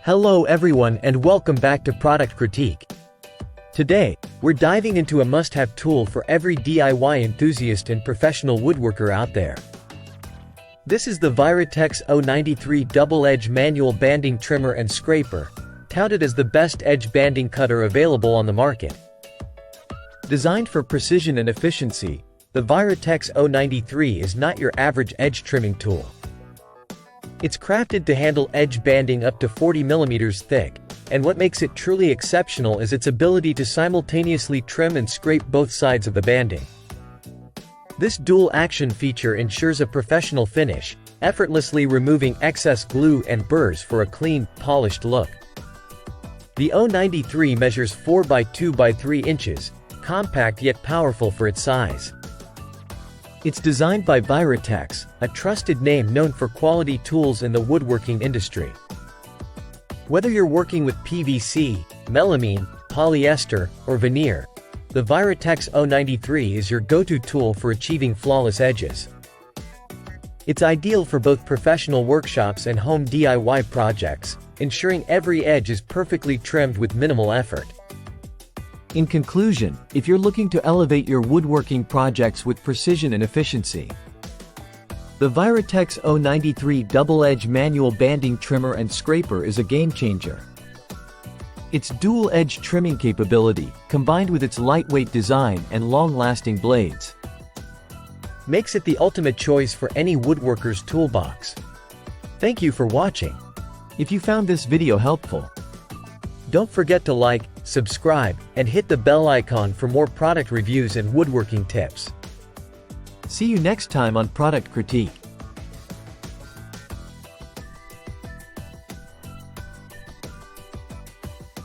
Hello everyone and welcome back to Product Critique. Today, we're diving into a must-have tool for every DIY enthusiast and professional woodworker out there. This is the Virutex AU-93 double-edge manual banding trimmer and scraper, touted as the best edge banding cutter available on the market. Designed for precision and efficiency, the Virutex AU-93 is not your average edge trimming tool. It's crafted to handle edge banding up to 40 mm thick, and what makes it truly exceptional is its ability to simultaneously trim and scrape both sides of the banding. This dual-action feature ensures a professional finish, effortlessly removing excess glue and burrs for a clean, polished look. The AU-93 measures 4 by 2 by 3 inches, compact yet powerful for its size. It's designed by Virutex, a trusted name known for quality tools in the woodworking industry. Whether you're working with PVC, melamine, polyester, or veneer, the Virutex AU-93 is your go-to tool for achieving flawless edges. It's ideal for both professional workshops and home DIY projects, ensuring every edge is perfectly trimmed with minimal effort. In conclusion, if you're looking to elevate your woodworking projects with precision and efficiency, the Virutex AU-93 double-edge manual banding trimmer and scraper is a game-changer. Its dual-edge trimming capability, combined with its lightweight design and long-lasting blades, makes it the ultimate choice for any woodworker's toolbox. Thank you for watching. If you found this video helpful, don't forget to like, subscribe, and hit the bell icon for more product reviews and woodworking tips. See you next time on Product Critique.